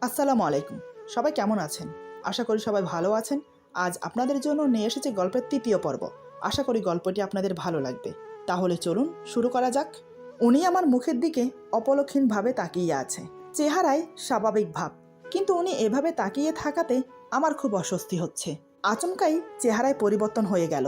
আসসালামু আলাইকুম। সবাই কেমন আছেন? আশা করি সবাই ভালো আছেন। আজ আপনাদের জন্য নিয়ে এসেছি গল্পের ৩য় পর্ব। আশা করি গল্পটি আপনাদের ভালো লাগবে। তাহলে চলুন শুরু করা যাক। উনি আমার মুখের দিকে অপলক্ষীনভাবে তাকিয়ে আছে। চেহারায় স্বাভাবিক ভাব, কিন্তু উনি এভাবে তাকিয়ে থাকাতে আমার খুব অস্বস্তি হচ্ছে। আচমকাই চেহারায় পরিবর্তন হয়ে গেল।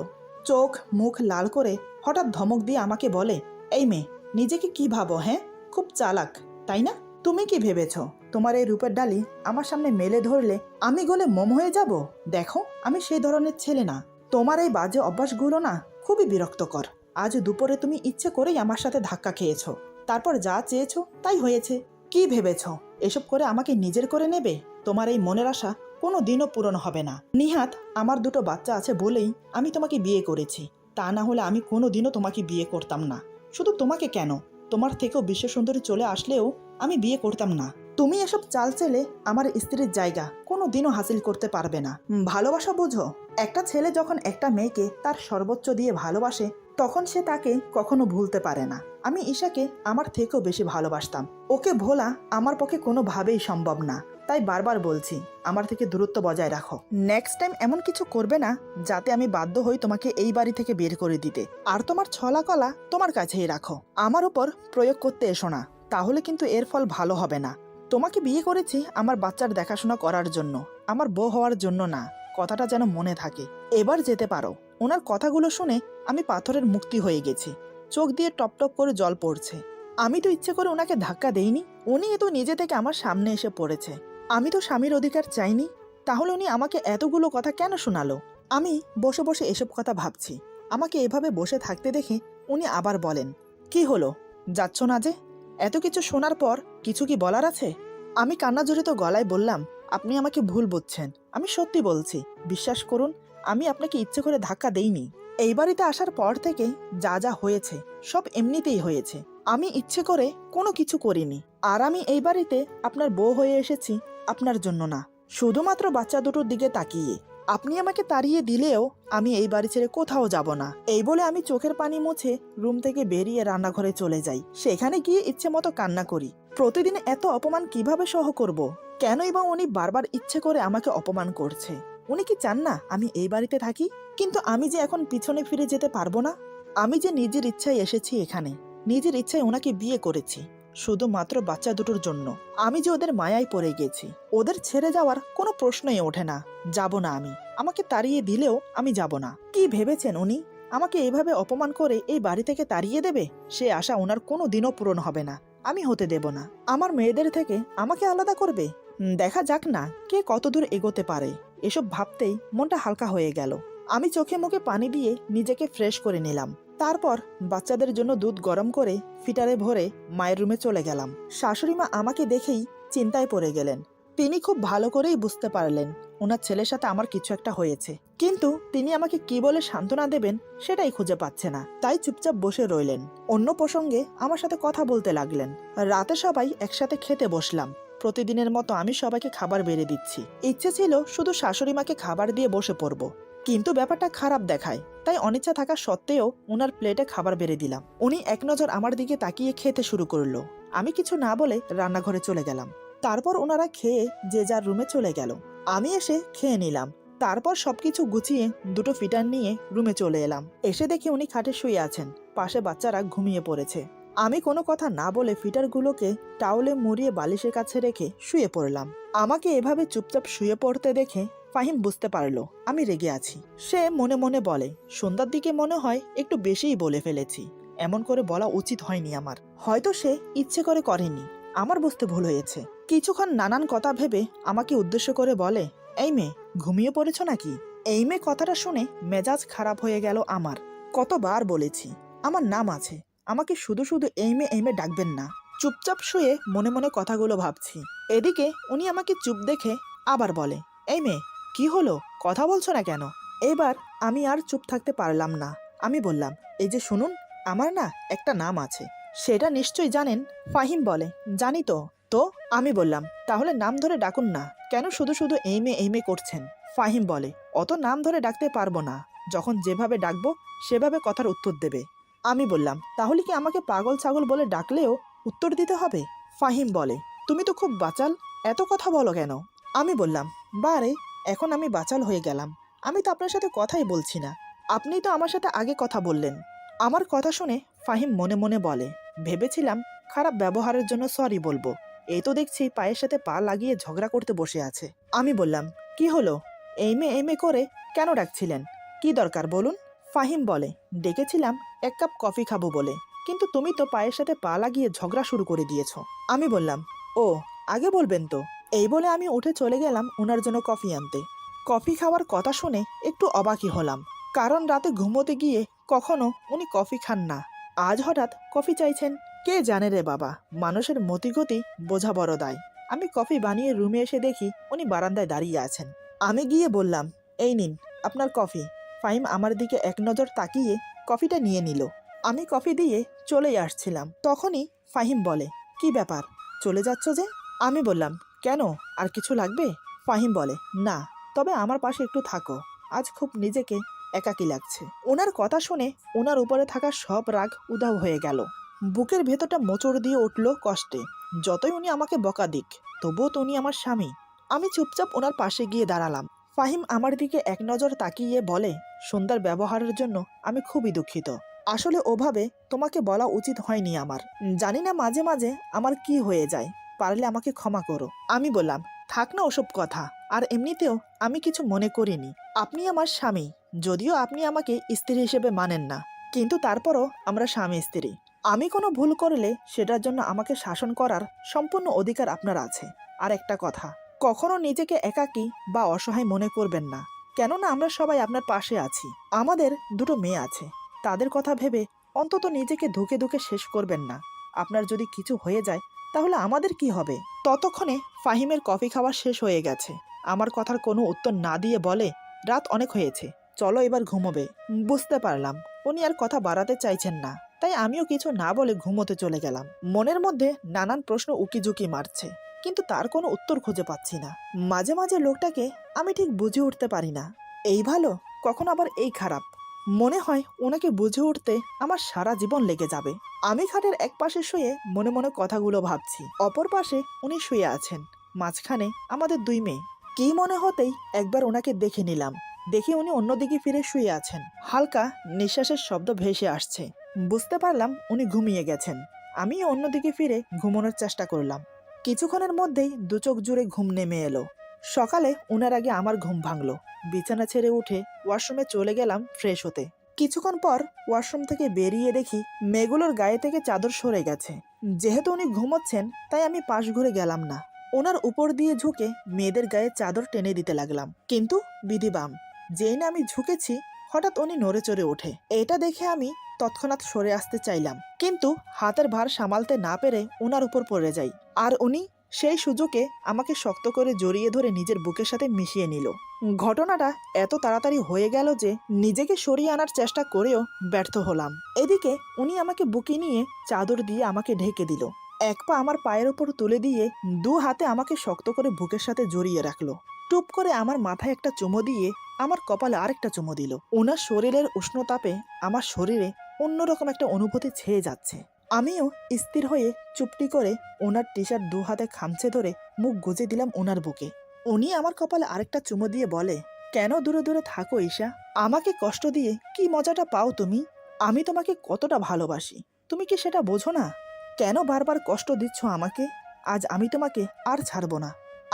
চোখ মুখ লাল করে হঠাৎ ধমক দিয়ে আমাকে বলে, এই মেয়ে, নিজেকে কি ভাবো? হ্যাঁ, খুব চালাক, তাই না? তুমি কি ভেবেছ তোমার এই রূপের ডালি আমার সামনে মেলে ধরলে আমি গলে মোম হয়ে যাব? দেখো, আমি সেই ধরনের ছেলে না। তোমার এই বাজে অভ্যাসগুলো না খুবই বিরক্তকর। আজ দুপুরে তুমি ইচ্ছে করেই আমার সাথে ধাক্কা খেয়েছ, তারপর যা চেয়েছো তাই হয়েছে। কি ভেবেছ এসব করে আমাকে নিজের করে নেবে? তোমার এই মনের আশা কোনো দিনও পূরণ হবে না। নিহাত, আমার দুটো বাচ্চা আছে বলেই আমি তোমাকে বিয়ে করেছি। তা না হলে আমি কোনো দিনও তোমাকে বিয়ে করতাম না। শুধু তোমাকে কেন, তোমার থেকেও বিশ্ব সুন্দরী চলে আসলেও আমি বিয়ে করতাম না। তুমি এসব চাল চেলে আমার স্ত্রীর জায়গা কোনো দিনও হাসিল করতে পারবে না। ভালোবাসা বোঝো? একটা ছেলে যখন একটা মেয়েকে তার সর্বোচ্চ দিয়ে ভালোবাসে, তখন সে তাকে কখনো ভুলতে পারে না। আমি ঈশাকে আমার থেকেও বেশি ভালোবাসতাম। ওকে ভোলা আমার পক্ষে কোনোভাবেই সম্ভব না। তাই বারবার বলছি, আমার থেকে দূরত্ব বজায় রাখো। নেক্সট টাইম এমন কিছু করবে না যাতে আমি বাধ্য হই তোমাকে এই বাড়ি থেকে বের করে দিতে। আর তোমার ছলা কলা তোমার কাছেই রাখো, আমার উপর প্রয়োগ করতে এসো না, তাহলে কিন্তু এর ফল ভালো হবে না। তোমাকে বিয়ে করেছি আমার বাচ্চার দেখাশোনা করার জন্য, আমার বউ হওয়ার জন্য না। কথাটা যেন মনে থাকে। এবার যেতে পারো। ওনার কথাগুলো শুনে আমি পাথরের মুক্তি হয়ে গেছি। চোখ দিয়ে টপ টপ করে জল পড়ছে। আমি তো ইচ্ছে করে ওনাকে ধাক্কা দেইনি, উনি তো নিজে থেকে আমার সামনে এসে পড়েছে। আমি তো স্বামীর অধিকার চাইনি, তাহলে উনি আমাকে এতগুলো কথা কেন শোনালো? আমি বসে বসে এসব কথা ভাবছি। আমাকে এভাবে বসে থাকতে দেখে উনি আবার বলেন, কি হলো, যাচ্ছ না যে? এত কিছু শোনার পর কিছু কি বলার আছে? আমি কান্নাজড়িত গলায় বললাম, আপনি আমাকে ভুল বুঝছেন, আমি সত্যি বলছি। বিশ্বাস করুন, আমি আপনাকে ইচ্ছে করে ধাক্কা দেইনি। এই বাড়িতে আসার পর থেকে যা যা হয়েছে সব এমনিতেই হয়েছে। আমি ইচ্ছে করে কোনো কিছু করিনি। আর আমি এই বাড়িতে আপনার বউ হয়ে এসেছি আপনার জন্য না, শুধুমাত্র বাচ্চা দুটোর দিকে তাকিয়ে। আপনি আমাকে তাড়িয়ে দিলেও আমি এই বাড়ি ছেড়ে কোথাও যাব না। এই বলে আমি চোখের পানি মুছে রুম থেকে বেরিয়ে রান্নাঘরে চলে যাই। সেখানে গিয়ে ইচ্ছে মতো কান্না করি। প্রতিদিন এত অপমান কিভাবে সহ করব? কেনই বা উনি বারবার ইচ্ছে করে আমাকে অপমান করছে? উনি কি চান না আমি এই বাড়িতে থাকি? কিন্তু আমি যে এখন পিছনে ফিরে যেতে পারবো না। আমি যে নিজের ইচ্ছায় এসেছি এখানে, নিজের ইচ্ছায় ওনাকে বিয়ে করেছি, শুধুমাত্র বাচ্চা দুটোর জন্য। আমি যে ওদের মায়ায় পড়ে গেছি, ওদের ছেড়ে যাওয়ার কোনো প্রশ্নই ওঠে না। যাব না আমি। আমাকে তাড়িয়ে দিলেও আমি যাব না। কি ভেবেছেন উনি আমাকে এভাবে অপমান করে এই বাড়ি থেকে তাড়িয়ে দেবে? সে আশা ওনার কোনো দিনও পূরণ হবে না। আমি হতে দেব না। আমার মেয়েদের থেকে আমাকে আলাদা করবে? দেখা যাক না কে কতদূর এগোতে পারে। এসব ভাবতেই মনটা হালকা হয়ে গেল। আমি চোখে মুখে পানি দিয়ে নিজেকে ফ্রেশ করে নিলাম। তারপর বাচ্চাদের জন্য দুধ গরম করে ফিটারে ভরে মায়ের রুমে চলে গেলাম। শাশুড়ি মা আমাকে দেখেই চিন্তায় পড়ে গেলেন। তিনি খুব ভালো করেই বুঝতে পারলেন ওনার ছেলের সাথে আমার কিছু একটা হয়েছে, কিন্তু তিনি আমাকে কি বলে সান্ত্বনা দেবেন সেটাই খুঁজে পাচ্ছে না। তাই চুপচাপ বসে রইলেন। অন্য প্রসঙ্গে আমার সাথে কথা বলতে লাগলেন। রাতে সবাই একসাথে খেতে বসলাম। প্রতিদিনের মতো আমি সবাইকে খাবার বেড়ে দিচ্ছি। ইচ্ছে ছিল শুধু শাশুড়ি মাকে খাবার দিয়ে বসে পড়ব, কিন্তু ব্যাপারটা খারাপ দেখায়। তাই অনিচ্ছা থাকা সত্ত্বেও ওনার প্লেটে খাবার বেড়ে দিলাম। উনি এক নজর আমার দিকে তাকিয়ে খেতে শুরু করলো। আমি কিছু না বলে রান্নাঘরে চলে গেলাম। তারপর ওনারা খেয়ে যে যার রুমে চলে গেল। আমি এসে খেয়ে নিলাম। তারপর সবকিছু গুছিয়ে দুটো ফিটার নিয়ে রুমে চলে এলাম। এসে দেখি উনি খাটে শুয়ে আছেন, পাশে বাচ্চারা ঘুমিয়ে পড়েছে। আমি কোনো কথা না বলে ফিটারগুলোকে টাওলে মুড়িয়ে বালিশের কাছে রেখে শুয়ে পড়লাম। আমাকে এভাবে চুপচাপ শুয়ে পড়তে দেখে ফাহিম বুঝতে পারলো আমি রেগে আছি। সে মনে মনে বলে, সন্ধ্যার দিকে মনে হয় একটু বেশিই বলে ফেলেছি। এমন করে বলা উচিত হয়নি আমার। হয়তো সে ইচ্ছে করে করেনি, আমার বুঝতে ভুল হয়েছে। কিছুক্ষণ নানান কথা ভেবে আমাকে উদ্দেশ্য করে বলে, এই মেয়ে, ঘুমিয়ে পড়েছ নাকি? এই মেয়ে কথাটা শুনে মেজাজ খারাপ হয়ে গেল আমার। কতবার বলেছি আমার নাম আছে, আমাকে শুধু শুধু এই মেয়ে ডাকবেন না। চুপচাপ শুয়ে মনে মনে কথাগুলো ভাবছি। এদিকে উনি আমাকে চুপ দেখে আবার বলে, এই মেয়ে, কি হলো, কথা বলছো না কেন? এবার আমি আর চুপ থাকতে পারলাম না। আমি বললাম, এই যে শুনুন, আমার না একটা নাম আছে, সেটা নিশ্চয়ই জানেন। ফাহিম বলে, জানি তো। তো আমি বললাম, তাহলে নাম ধরে ডাকুন না, কেন শুধু শুধু এই মেয়ে করছেন? ফাহিম বলে, অত নাম ধরে ডাকতে পারবো না, যখন যেভাবে ডাকবো সেভাবে কথার উত্তর দেবে। আমি বললাম, তাহলে কি আমাকে পাগল ছাগল বলে ডাকলেও উত্তর দিতে হবে? ফাহিম বলে, তুমি তো খুব বাচাল, এত কথা বলো কেন? আমি বললাম, বারে, এখন আমি বাচাল হয়ে গেলাম। আমি তো আপনার সাথে কথাই বলছি না। আপনিই তো আমার সাথে আগে কথা বললেন। আমার কথা শুনে ফাহিম মনে মনে বলে, ভেবেছিলাম খারাপ ব্যবহারের জন্য সরি বলবো, এই তো দেখছি পায়ের সাথে পা লাগিয়ে ঝগড়া করতে বসে আছে। আমি বললাম, কি হলো? এই মে করে কেন ডাকছিলেন? কি দরকার বলুন? ফাহিম বলে, ডেকেছিলাম 1 কাপ কফি খাবো বলে, কিন্তু তুমি তো পায়ের সাথে পা লাগিয়ে ঝগড়া শুরু করে দিয়েছো। আমি বললাম, ও, আগে বলবেন তো। এই বলে আমি উঠে চলে গেলাম ওনার জন্য কফি আনতে। কফি খাওয়ার কথা শুনে একটু অবাকই হলাম, কারণ রাতে ঘুমোতে গিয়ে কখনো উনি কফি খান না। আজ হঠাৎ কফি চাইছেন। কে জানে রে বাবা, মানুষের মতিগতি বোঝা বড় দায়। আমি কফি বানিয়ে রুমে এসে দেখি উনি বারান্দায় দাঁড়িয়ে আছেন। আমি গিয়ে বললাম, এই নিন আপনার কফি। ফাহিম আমার দিকে এক নজর তাকিয়ে কফিটা নিয়ে নিল। আমি কফি দিয়ে চলেই আসছিলাম, তখনই ফাহিম বলে, কি ব্যাপার, চলে যাচ্ছ যে? আমি বললাম, কেন, আর কিছু লাগবে? ফাহিম বলে, না, তবে আমার পাশে একটু থাকো, আজ খুব নিজেকে একাকী লাগছে। ওনার কথা শুনে ওনার উপরে থাকা সব রাগ উধাও হয়ে গেল। বুকের ভেতরটা মোচড় দিয়ে উঠল কষ্টে। যতই উনি আমাকে বকা দিক, তবুও তো উনি আমার স্বামী। আমি চুপচাপ ওনার পাশে গিয়ে দাঁড়ালাম। ফাহিম আমার দিকে এক নজর তাকিয়ে বলে, সুন্দর ব্যবহারের জন্য আমি খুবই দুঃখিত। আসলে ওভাবে তোমাকে বলা উচিত হয়নি আমার। জানি না মাঝে মাঝে আমার কি হয়ে যায়, পারলে আমাকে ক্ষমা করো। আমি বললাম, থাক না ওসব কথা, আর এমনিতেও আমি কিছু মনে করিনি। আপনি আমার স্বামী, যদিও আপনি আমাকে স্ত্রী হিসেবে মানেন না, কিন্তু তারপরও আমরা স্বামী স্ত্রী। আমি কোনো ভুল করলে সেটার জন্য আমাকে শাসন করার সম্পূর্ণ অধিকার আপনার আছে। আর একটা কথা, কখনো নিজেকে একাকী বা অসহায় মনে করবেন না, কেননা আমরা সবাই আপনার পাশে আছি। আমাদের 2টো মেয়ে আছে, তাদের কথা ভেবে অন্তত নিজেকে ধুকে ধুকে শেষ করবেন না। আপনার যদি কিছু হয়ে যায় তাহলে আমাদের কি হবে? ততক্ষণে ফাহিমের কফি খাওয়া শেষ হয়ে গেছে। আমার কথার কোনো উত্তর না দিয়ে বলে, রাত অনেক হয়েছে, চলো এবার ঘুমোবে। বুঝতে পারলাম উনি আর কথা বাড়াতে চাইছেন না, তাই আমিও কিছু না বলে ঘুমোতে চলে গেলাম। মনের মধ্যে নানান প্রশ্ন উকিঝুঁকি মারছে, কিন্তু তার কোনো উত্তর খুঁজে পাচ্ছি না। মাঝে মাঝে লোকটাকে আমি ঠিক বুঝে উঠতে পারি না, এই ভালো কখন আবার এই খারাপ। মনে হয় ওনাকে বুঝে উঠতে আমার সারা জীবন লেগে যাবে। আমি খাটের এক পাশে শুয়ে মনে মনে কথাগুলো ভাবছি, অপর পাশে উনি শুয়ে আছেন, মাঝখানে আমাদের 2 মেয়ে। কি মনে হতেই একবার ওনাকে দেখে নিলাম, দেখে উনি অন্যদিকে ফিরে শুয়ে আছেন। হালকা নিঃশ্বাসের শব্দ ভেসে আসছে, বুঝতে পারলাম উনি ঘুমিয়ে গেছেন। আমি অন্যদিকে ফিরে ঘুমানোর চেষ্টা করলাম। কিছুক্ষণের মধ্যেই 2 চোখ জুড়ে ঘুম নেমে এলো। সকালে ওনার আগে আমার ঘুম ভাঙলো। বিছানা ছেড়ে উঠে ওয়াশরুমে চলে গেলাম ফ্রেশ হতে। কিছুক্ষণ পর ওয়াশরুম থেকে বেরিয়ে দেখি মেয়েগুলোর গায়ে থেকে চাদর সরে গেছে। যেহেতু উনি ঘুমোচ্ছেন তাই আমি পাশ ঘুরে গেলাম না, ওনার উপর দিয়ে ঝুঁকে মেয়েদের গায়ে চাদর টেনে দিতে লাগলাম। কিন্তু বিধিবাম, যেই না আমি ঝুঁকেছি হঠাৎ উনি নড়ে চড়ে ওঠে। এটা দেখে আমি তৎক্ষণাৎ সরে আসতে চাইলাম, কিন্তু হাতের ভার সামালতে না পেরে ওনার উপর পড়ে যাই, আর উনি সেই সুযোগে আমাকে শক্ত করে জড়িয়ে ধরে নিজের বুকের সাথে মিশিয়ে নিল। ঘটনাটা এত তাড়াতাড়ি হয়ে গেল যে নিজেকে সরিয়ে আনার চেষ্টা করেও ব্যর্থ হলাম। এদিকে উনি আমাকে বুকে নিয়ে চাদর দিয়ে আমাকে ঢেকে দিল। এক পা আমার পায়ের ওপর তুলে দিয়ে 2 হাতে আমাকে শক্ত করে বুকের সাথে জড়িয়ে রাখলো। টুপ করে আমার মাথায় একটা চুমো দিয়ে আমার কপালে আরেকটা চুমো দিল। ওনার শরীরের উষ্ণতাপে আমার শরীরে অন্যরকম একটা অনুভূতি ছেয়ে যাচ্ছে। আমিও স্থির হয়ে চুপটি করে ওনার টি-শার্ট 2 হাতে খামচে ধরে মুখ গুজে দিলাম ওনার বুকে। উনি আমার কপালে আরেকটা চুমো দিয়ে বলে, কেন দূরে দূরে থাকো ঈশা? আমাকে কষ্ট দিয়ে কি মজাটা পাও তুমি? আমি তোমাকে কতটা ভালোবাসি, তুমি কি সেটা বোঝো না? কেন বারবার কষ্ট দিচ্ছ আমাকে? আজ আমি তোমাকে আর ছাড়বো না।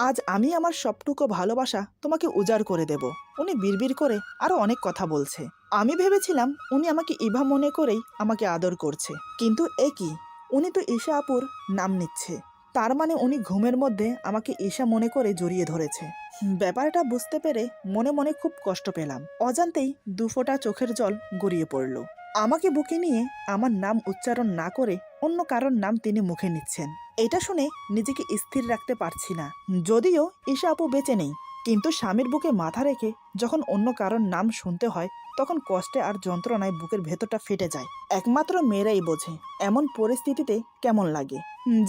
আজ আমি আমার সবটুকু ভালোবাসা তোমাকে উজাড় করে দেব। উনি বিড়বিড় করে আরো অনেক কথা বলছে। আমি ভেবেছিলাম উনি আমাকে ইভা মনে করেই আমাকে আদর করছে, কিন্তু এ কি, উনি তো ঈশা আপুর নাম নিচ্ছে। তার মানে উনি ঘুমের মধ্যে আমাকে ঈশা মনে করে জড়িয়ে ধরেছে। ব্যাপারটা বুঝতে পেরে মনে মনে খুব কষ্ট পেলাম। অজান্তেই 2 ফোঁটা চোখের জল গড়িয়ে পড়ল। আমাকে বুকে নিয়ে আমার নাম উচ্চারণ না করে অন্য কারোর নাম তিনি মুখে নিচ্ছেন। এটা শুনে নিজেকে স্থির রাখতে পারছি না। যদিও ঈশা আপু বেঁচে নেই, কিন্তু স্বামীর বুকে মাথা রেখে যখন অন্য কারোর নাম শুনতে হয় তখন কষ্টে আর যন্ত্রণায় বুকের ভেতরটা ফেটে যায়। একমাত্র মেয়েরাই বোঝে এমন পরিস্থিতিতে কেমন লাগে।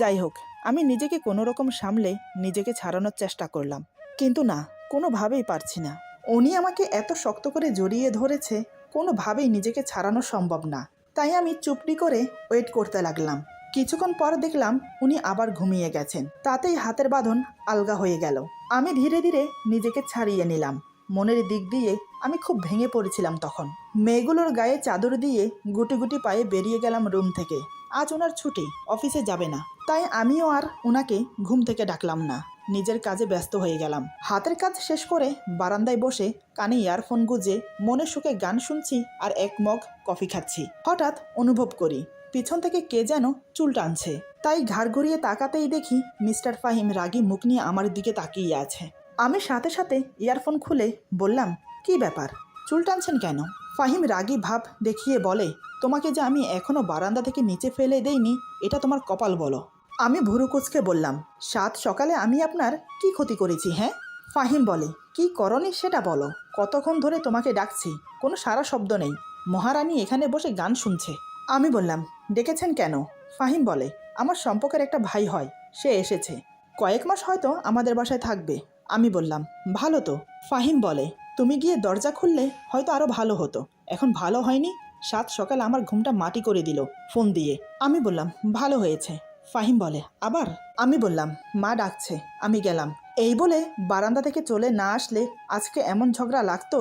যাই হোক, আমি নিজেকে কোনো রকম সামলে নিজেকে ছাড়ানোর চেষ্টা করলাম, কিন্তু না, কোনোভাবেই পারছি না। উনি আমাকে এত শক্ত করে জড়িয়ে ধরেছে, কোনোভাবেই নিজেকে ছাড়ানো সম্ভব না। তাই আমি চুপটি করে ওয়েট করতে লাগলাম। কিছুক্ষণ পর দেখলাম উনি আবার ঘুমিয়ে গেছেন। তাতেই হাতের বাঁধন আলগা হয়ে গেল। আমি ধীরে ধীরে নিজেকে ছাড়িয়ে নিলাম। মনের দিক দিয়ে আমি খুব ভেঙে পড়েছিলাম তখন। মেয়েগুলোর গায়ে চাদর দিয়ে গুটি গুটি পায়ে বেরিয়ে গেলাম রুম থেকে। আজ ওনার ছুটি, অফিসে যাবে না, তাই আমিও আর ওনাকে ঘুম থেকে ডাকলাম না। নিজের কাজে ব্যস্ত হয়ে গেলাম। হাতের কাজ শেষ করে বারান্দায় বসে কানে ইয়ারফোন গুজে মনে সুখে গান শুনছি আর এক মগ কফি খাচ্ছি। হঠাৎ অনুভব করি পিছন থেকে কে যেন চুল টানছে। তাই ঘাড় ঘুরিয়ে তাকাতেই দেখি মিস্টার ফাহিম রাগী মুখ নিয়ে আমার দিকে তাকিয়ে আছে। আমি সাথে সাথে ইয়ারফোন খুলে বললাম, কি ব্যাপার, চুল টানছেন কেন? ফাহিম রাগী ভাব দেখিয়ে বলে, তোমাকে যে আমি এখনো বারান্দা থেকে নিচে ফেলে দেইনি, এটা তোমার কপাল বলো। আমি ভুরু কুচকে বললাম, সাত সকালে আমি আপনার কি ক্ষতি করেছি? হ্যাঁ। ফাহিম বলে, কি করনি সেটা বলো। কতক্ষণ ধরে তোমাকে ডাকছি, কোনো সারা শব্দ নেই। মহারানী এখানে বসে গান শুনছে। আমি বললাম, ডেকেছেন কেন? ফাহিম বলে, আমার সম্পর্কের একটা ভাই হয়, সে এসেছে, কয়েক মাস হয়তো আমাদের বাসায় থাকবে। আমি বললাম, ভালো তো। ফাহিম বলে, তুমি গিয়ে দরজা খুললে হয়তো আরও ভালো হতো। এখন ভালো হয়নি, সাত সকাল আমার ঘুমটা মাটি করে দিল ফোন দিয়ে। আমি বললাম, ভালো হয়েছে। ফাহিম বলে, আবার? আমি বললাম, মা ডাকছে, আমি গেলাম। এই বলে বারান্দা থেকে চলে না আসলে আজকে এমন ঝগড়া লাগতো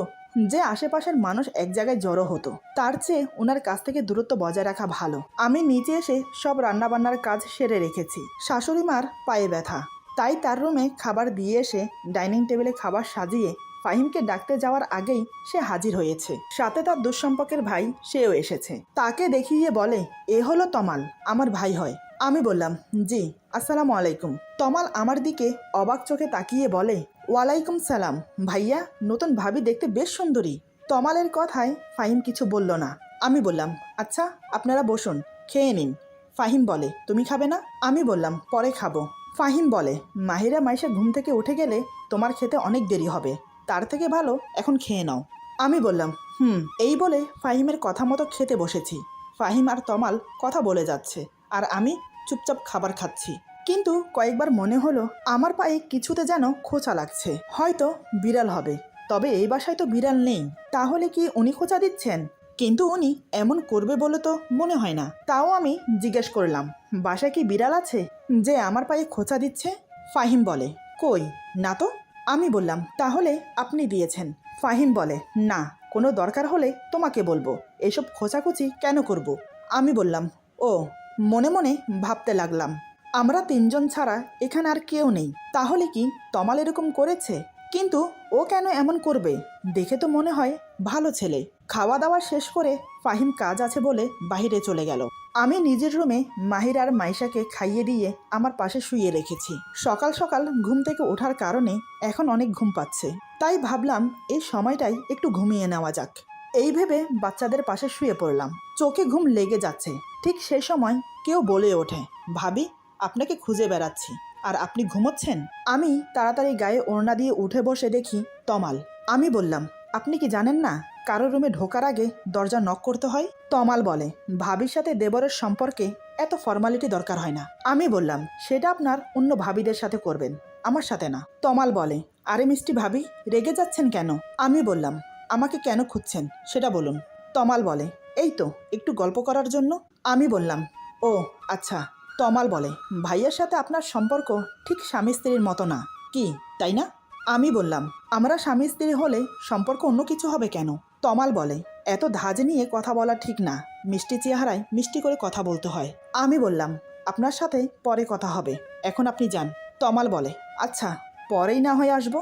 যে আশেপাশের মানুষ এক জায়গায় জড়ো হতো। তার চেয়ে ওনার কাছ থেকে দূরত্ব বজায় রাখা ভালো। আমি নিচে এসে সব রান্নাবান্নার কাজ সেরে রেখেছি। শাশুড়ি মার পায়ে ব্যথা, তাই তার রুমে খাবার দিয়ে এসে ডাইনিং টেবিলে খাবার সাজিয়ে ফাহিমকে ডাকতে যাওয়ার আগেই সে হাজির হয়েছে। সাথে তার দুঃসম্পর্কের ভাই সেও এসেছে। তাকে দেখিয়ে বলে, এ হলো তমাল, আমার ভাই হয়। আমি বললাম, জি, আসসালামু আলাইকুম। তমাল আমার দিকে অবাক চোখে তাকিয়ে বলে, ওয়ালাইকুম সালাম ভাইয়া, নতুন ভাবি দেখতে বেশ সুন্দরী। তমালের কথায় ফাহিম কিছু বলল না। আমি বললাম, আচ্ছা আপনারা বসুন, খেয়ে নিন। ফাহিম বলে, তুমি খাবে না? আমি বললাম, পরে খাবো। ফাহিম বলে, মাহিরা মাইশা ঘুম থেকে উঠে গেলে তোমার খেতে অনেক দেরি হবে, তার থেকে ভালো এখন খেয়ে নাও। আমি বললাম, এই বলে ফাহিমের কথা মতো খেতে বসেছি। ফাহিম আর তমাল কথা বলে যাচ্ছে আর আমি চুপচাপ খাবার খাচ্ছি। কিন্তু কয়েকবার মনে হলো আমার পায়ে কিছুতে যেন খোঁচা লাগছে, হয়তো বিড়াল হবে। তবে এই বাসায় তো বিড়াল নেই, তাহলে কি উনি খোঁচা দিচ্ছেন? কিন্তু উনি এমন করবে বলে তো মনে হয় না। তাও আমি জিজ্ঞেস করলাম, বাসায় কি বিড়াল আছে যে আমার পায়ে খোঁচা দিচ্ছে? ফাহিম বলে, কই না তো। আমি বললাম, তাহলে আপনি দিয়েছেন। ফাহিম বলে, না, কোনো দরকার হলে তোমাকে বলবো, এসব খোঁচাখুচি কেন করব? আমি বললাম, ও। মনে মনে ভাবতে লাগলাম, আমরা তিনজন ছাড়া এখানে আর কেউ নেই, তাহলে কি তমাল এরকম করেছে? কিন্তু ও কেন এমন করবে? দেখে তো মনে হয় ভালো ছেলে। খাওয়া দাওয়া শেষ করে ফাহিম কাজ আছে বলে বাইরে চলে গেল। আমি নিজের রুমে মাহির আর মাইশাকে খাইয়ে দিয়ে আমার পাশে শুয়ে রেখেছি। সকাল সকাল ঘুম থেকে ওঠার কারণে এখন অনেক ঘুম পাচ্ছে, তাই ভাবলাম এই সময়টাই একটু ঘুমিয়ে নেওয়া যাক। এই ভেবে বাচ্চাদের পাশে শুয়ে পড়লাম। চোখে ঘুম লেগে যাচ্ছে। ঠিক সেই সময় কেউ বলে ওঠে, ভাবি, আপনাকে খুঁজে বেড়াচ্ছি আর আপনি ঘুমোচ্ছেন। আমি তাড়াতাড়ি গায়ে ওড়না দিয়ে উঠে বসে দেখি তমাল। আমি বললাম, আপনি কি জানেন না কারো রুমে ঢোকার আগে দরজা নক করতে হয়? তমাল বলে, ভাবির সাথে দেবরের সম্পর্কে এত ফর্মালিটি দরকার হয় না। আমি বললাম, সেটা আপনার অন্য ভাবিদের সাথে করবেন, আমার সাথে না। তমাল বলে, আরে মিষ্টি ভাবি, রেগে যাচ্ছেন কেন? আমি বললাম, আমাকে কেন খুঁজছেন সেটা বলুন। তমাল বলে, এই তো একটু গল্প করার জন্য। আমি বললাম, ও আচ্ছা। তমাল বলে, ভাইয়ের সাথে আপনার সম্পর্ক ঠিক স্বামী স্ত্রীর মতো না, কি তাই না? আমি বললাম, আমরা স্বামী স্ত্রী হলে সম্পর্ক অন্য কিছু হবে কেন? তমাল বলে, এত ধাজ নিয়ে কথা বলা ঠিক না, মিষ্টি চেহারায় মিষ্টি করে কথা বলতে হয়। আমি বললাম, আপনার সাথে পরে কথা হবে, এখন আপনি যান। তমাল বলে, আচ্ছা, পরেই না হয় আসবো।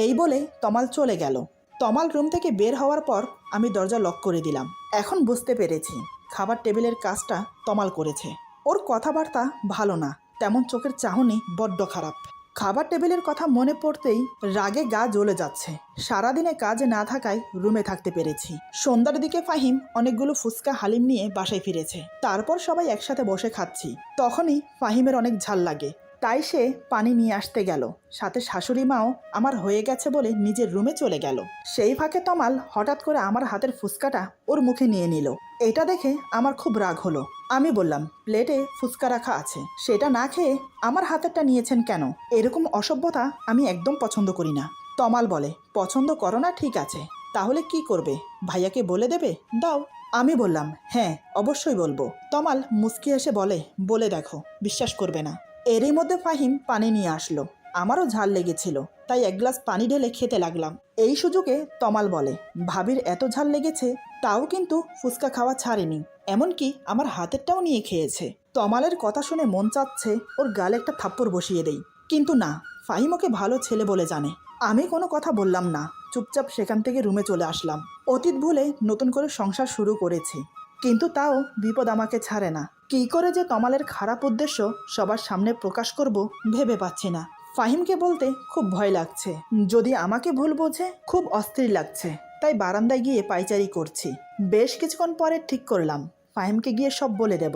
এই বলে তমাল চলে গেল। তমাল রুম থেকে বের হওয়ার পর আমি দরজা লক করে দিলাম। এখন বুঝতে পেরেছি খাবার টেবিলের কাজটা তমাল করেছে। ওর কথাবার্তা ভালো না, তেমন চোখের চাহনি বড্ড খারাপ। খাবার টেবিলের কথা মনে পড়তেই রাগে গা জ্বলে যাচ্ছে। সারাদিনে কাজে না থাকায় রুমে থাকতে পেরেছি। সন্ধ্যার দিকে ফাহিম অনেকগুলো ফুচকা হালিম নিয়ে বাসায় ফিরেছে। তারপর সবাই একসাথে বসে খাচ্ছি। তখনই ফাহিমের অনেক ঝাল লাগে, তাই সে পানি নিয়ে আসতে গেল। সাথে শাশুড়ি মাও আমার হয়ে গেছে বলে নিজের রুমে চলে গেল। সেই ফাঁকে তমাল হঠাৎ করে আমার হাতের ফুচকাটা ওর মুখে নিয়ে নিল। এটা দেখে আমার খুব রাগ হলো। আমি বললাম, প্লেটে ফুচকা রাখা আছে, সেটা না খেয়ে আমার হাতেরটা নিয়েছেন কেন? এরকম অসভ্যতা আমি একদম পছন্দ করি না। তমাল বলে, পছন্দ করো না ঠিক আছে, তাহলে কি করবে? ভাইয়াকে বলে দেবে? দাও। আমি বললাম, হ্যাঁ অবশ্যই বলবো। তমাল মুচকি এসে বলে, বলে দেখো, বিশ্বাস করবে না। এরই মধ্যে ফাহিম পানি নিয়ে আসলো। আমারও ঝাল লেগেছিল, তাই এক গ্লাস পানি ঢেলে খেতে লাগলাম। এই সুযোগে তমাল বলে, ভাবির এত ঝাল লেগেছে, তাও কিন্তু ফুচকা খাওয়া ছাড়েনি, এমনকি আমার হাতেরটাও নিয়ে খেয়েছে। তমালের কথা শুনে মন চাচ্ছে ওর গালে একটা থাপ্পড় বসিয়ে দেই, কিন্তু না, ফাহিম ওকে ভালো ছেলে বলে জানে। আমি কোনো কথা বললাম না, চুপচাপ সেখান থেকে রুমে চলে আসলাম। অতীত ভুলে নতুন করে সংসার শুরু করেছি, কিন্তু তাও বিপদ আমাকে ছাড়ে না। কী করে যে তমালের খারাপ উদ্দেশ্য সবার সামনে প্রকাশ করব ভেবে পাচ্ছি না। ফাহিমকে বলতে খুব ভয় লাগছে, যদি আমাকে ভুল বোঝে খুব অস্থির লাগছে, তাই বারান্দায় গিয়ে পায়চারি করছি। বেশ কিছুক্ষণ পরে ঠিক করলাম ফাহিমকে গিয়ে সব বলে দেব।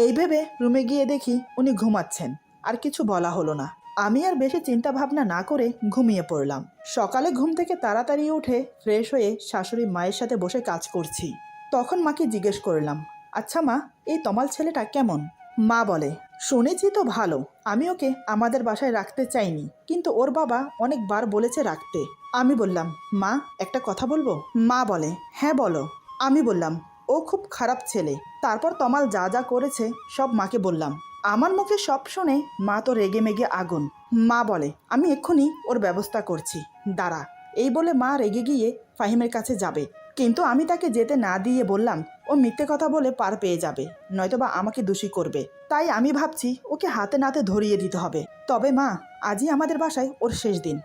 এই ভেবে রুমে গিয়ে দেখি উনি ঘুমাচ্ছেন, আর কিছু বলা হলো না। আমি আর বেশি চিন্তা ভাবনা না করে ঘুমিয়ে পড়লাম। সকালে ঘুম থেকে তাড়াতাড়ি উঠে ফ্রেশ হয়ে শাশুড়ি মায়ের সাথে বসে কাজ করছি। তখন মাকে জিজ্ঞেস করলাম, আচ্ছা মা, এই তমাল ছেলেটা কেমন? মা বলে, শুনেছি তো ভালো, আমি ওকে আমাদের বাসায় রাখতে চাইনি, কিন্তু ওর বাবা অনেকবার বলেছে রাখতে। আমি বললাম, মা একটা কথা বলবো? মা বলে, হ্যাঁ বলো। আমি বললাম, ও খুব খারাপ ছেলে। তারপর তমাল যা যা করেছে সব মাকে বললাম। আমার মুখে সব শুনে মা তো রেগে মেগে আগুন। মা বলে, আমি এক্ষুনি ওর ব্যবস্থা করছি, দাঁড়া। এই বলে মা রেগে গিয়ে ফাহিমের কাছে যাবে, কিন্তু আমি তাকে যেতে না দিয়ে বললাম, ও মিথ্যে কথা বলে পার পেয়ে যাবে, নয়তোবা আমাকে দোষী করবে। তাই আমি ভাবছি ওকে হাতে নাতে ধরিয়ে দিতে হবে। তবে মা, আজই আমাদের বাসায় ওর শেষ দিন।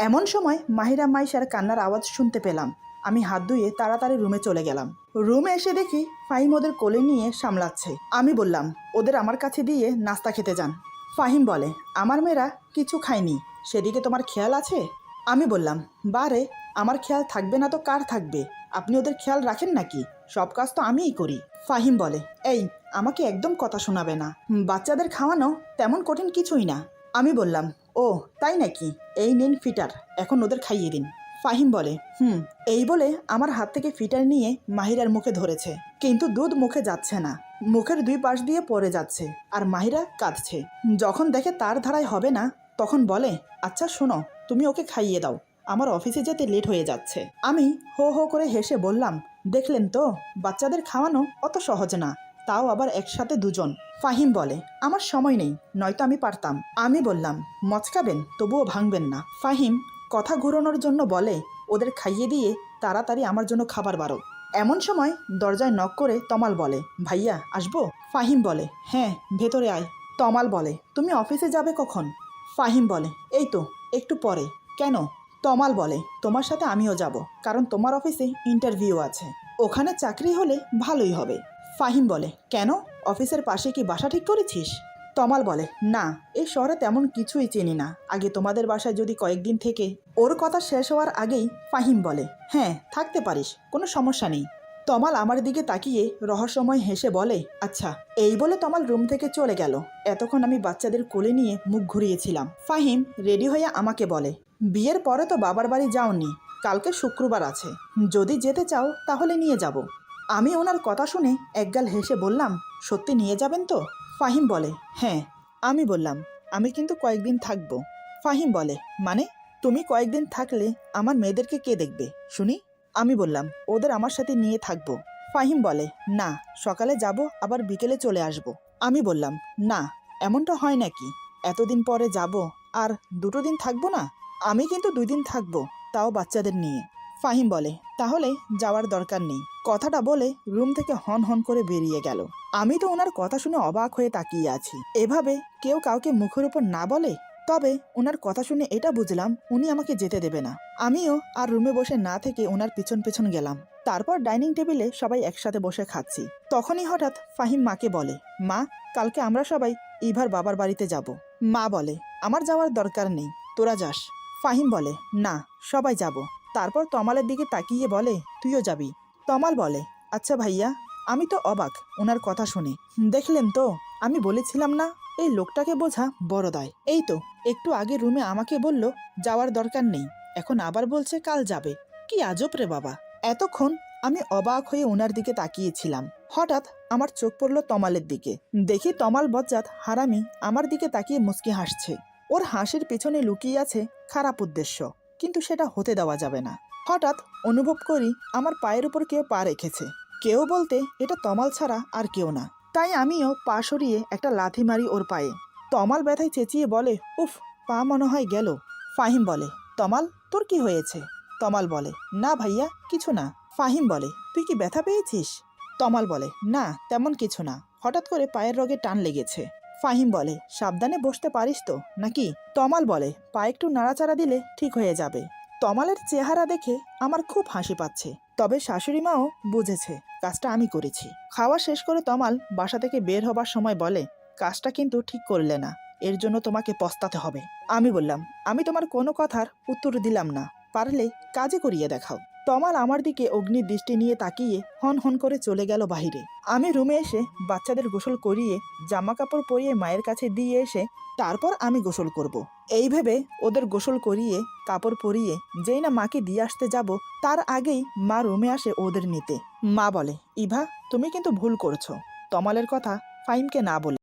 এমন সময় মাহিরা মাইশার কান্নার আওয়াজ শুনতে পেলাম। আমি হাত ধুয়ে তাড়াতাড়ি রুমে চলে গেলাম। রুমে এসে দেখি ফাহিম ওদের কোলে নিয়ে সামলাচ্ছে। আমি বললাম, ওদের আমার কাছে দিয়ে নাস্তা খেতে যান। ফাহিম বলে, আমার মেয়েরা কিছু খায়নি, সেদিকে তোমার খেয়াল আছে? আমি বললাম, বারে, আমার খেয়াল থাকবে না তো কার থাকবে? আপনি ওদের খেয়াল রাখেন নাকি? সব কাজ তো আমিই করি। ফাহিম বলে, এই, আমাকে একদম কথা শোনাবে না, বাচ্চাদের খাওয়ানো তেমন কঠিন কিছুই না। আমি বললাম, ও তাই নাকি? এই নিন ফিটার, এখন ওদের খাইয়ে দিন। ফাহিম বলে, এই বলে আমার হাত থেকে ফিটার নিয়ে মাহিরার মুখে ধরেছে, কিন্তু দুধ মুখে যাচ্ছে না, মুখের দুই পাশ দিয়ে পড়ে যাচ্ছে, আর মাহিরা কাঁদছে। যখন দেখে তার ধারায় হবে না, তখন বলে, আচ্ছা শোনো, তুমি ওকে খাইয়ে দাও, আমার অফিসে যেতে লেট হয়ে যাচ্ছে। আমি হো হো করে হেসে বললাম, দেখলেন তো, বাচ্চাদের খাওয়ানো অত সহজ না, তাও আবার একসাথে দুজন। ফাহিম বলে, আমার সময় নেই, নয়তো আমি পারতাম। আমি বললাম, মচকাবেন, তবুও ভাঙবেন না। ফাহিম কথা ঘুরানোর জন্য বলে, ওদের খাইয়ে দিয়ে তাড়াতাড়ি আমার জন্য খাবার বাড়ো। এমন সময় দরজায় নক করে তমাল বলে, ভাইয়া আসবো? ফাহিম বলে, হ্যাঁ ভেতরে আয়। তমাল বলে, তুমি অফিসে যাবে কখন? ফাহিম বলে, এই তো একটু পরে। কেন? তমাল বলে, তোমার সাথে আমিও যাব, কারণ তোমার অফিসে ইন্টারভিউ আছে, ওখানে চাকরি হলে ভালোই হবে। ফাহিম বলে, কেন? অফিসের পাশে কি বাসা ঠিক করেছিস? তমাল বলে, না, এই শহরে তেমন কিছুই চিনি না, আগে তোমাদের বাসায় যদি কয়েকদিন থেকে। ওর কথা শেষ হওয়ার আগেই ফাহিম বলে, হ্যাঁ থাকতে পারিস, কোনো সমস্যা নেই। তমাল আমার দিকে তাকিয়ে রহস্যময় হেসে বলে, আচ্ছা। এই বলে তমাল রুম থেকে চলে গেল। এতক্ষণ আমি বাচ্চাদের কোলে নিয়ে মুখ ঘুরিয়েছিলাম। ফাহিম রেডি হয়ে আমাকে বলে, বিয়ের পরে তো বাবার বাড়ি যাওনি, কালকে শুক্রবার আছে, যদি যেতে চাও তাহলে নিয়ে যাব। আমি ওনার কথা শুনে একগাল হেসে বললাম, সত্যি নিয়ে যাবেন তো? ফাহিম বলে, হ্যাঁ। আমি বললাম, আমি কিন্তু কয়েকদিন থাকবো। ফাহিম বলে, মানে? তুমি কয়েকদিন থাকলে আমার মেয়েদেরকে কে দেখবে শুনি? আমি বললাম, ওদের আমার সাথে নিয়ে থাকবো। ফাহিম বলে, না, সকালে যাব আবার বিকেলে চলে আসব। আমি বললাম, না, এমনটা হয় নাকি? এতদিন পরে যাব আর 2 দিন থাকবো না? আমি কিন্তু 2 দিন থাকবো, তাও বাচ্চাদের নিয়ে। ফাহিম বলে, তাহলে যাওয়ার দরকার নেই। কথাটা বলে রুম থেকে হন হন করে বেরিয়ে গেল। আমি তো ওনার কথা শুনে অবাক হয়ে তাকিয়ে আছি। এভাবে কেউ কাউকে মুখের উপর না বলে। তবে ওনার কথা শুনে এটা বুঝলাম উনি আমাকে যেতে দেবে না। আমিও আর রুমে বসে না থেকে ওনার পিছন পিছন গেলাম। তারপর ডাইনিং টেবিলে সবাই একসাথে বসে খাচ্ছি। তখনই হঠাৎ ফাহিম মাকে বলে, মা, কালকে আমরা সবাই ইভার বাবার বাড়িতে যাব। মা বলে, আমার যাওয়ার দরকার নেই, তোরা যাস। ফাহিম বলে, না, সবাই যাব। তারপর তমালের দিকে তাকিয়ে বলে, তুইও যাবি? তমাল বলে, আচ্ছা ভাইয়া। আমি তো অবাক ওনার কথা শুনে। দেখলেন তো, আমি বলেছিলাম না, এই লোকটাকে বোঝা বড় দায়। এই তো একটু আগে রুমে আমাকে বলল যাওয়ার দরকার নেই, এখন আবার বলছে কাল যাবে। কি আজব রে বাবা। এতক্ষণ আমি অবাক হয়ে ওনার দিকে তাকিয়েছিলাম। হঠাৎ আমার চোখ পড়ল তমালের দিকে। দেখি তমাল বজ্জাত হারামি আমার দিকে তাকিয়ে মুচকি হাসছে। ওর হাসির পিছনে লুকিয়ে আছে খারাপ উদ্দেশ্য, কিন্তু সেটা হতে দেওয়া যাবে না। হঠাৎ অনুভব করি আমার পায়ের উপর কেউ পা রেখেছে। কেউ বলতে এটা তমাল ছাড়া আর কেউ না। তাই আমিও পা সরিয়ে একটা লাথি মারি ওর পায়ে। তমাল ব্যথায় চেঁচিয়ে বলে, উফ, পা মনে হয় গেল। ফাহিম বলে, তমাল তোর কি হয়েছে? তমাল বলে, না ভাইয়া, কিছু না। ফাহিম বলে, তুই কি ব্যথা পেয়েছিস? তমাল বলে, না তেমন কিছু না, হঠাৎ করে পায়ের রগে টান লেগেছে। ফাহিম বলে, সাবধানে বসতে পারিস তো নাকি? তমাল বলে, পা একটু নাড়াচাড়া দিলে ঠিক হয়ে যাবে। তমালের চেহারা দেখে আমার খুব হাসি পাচ্ছে, তবে শাশুড়ি মাও বুঝেছে কাজটা আমি করেছি। খাওয়া শেষ করে তমাল বাসা থেকে বের হবার সময় বলে, কাজটা কিন্তু ঠিক করলে না, এর জন্য তোমাকে পস্তাতে হবে। আমি বললাম, আমি তোমার কোনো কথার উত্তর দিলাম না, পারলে কাজে করিয়ে দেখাও। তমাল আমার দিকে অগ্নির দৃষ্টি নিয়ে তাকিয়ে হন হন করে চলে গেল বাহিরে। আমি রুমে এসে বাচ্চাদের গোসল করিয়ে জামা কাপড় পরিয়ে মায়ের কাছে দিয়ে এসে তারপর আমি গোসল করব। এই ভেবে ওদের গোসল করিয়ে কাপড় পরিয়ে যেই না মাকে দিয়ে আসতে যাব, তার আগেই মা রুমে আসে ওদের নিতে। মা বলে, ইভা, তুমি কিন্তু ভুল করছো, তমালের কথা ফাহিমকে না বলে।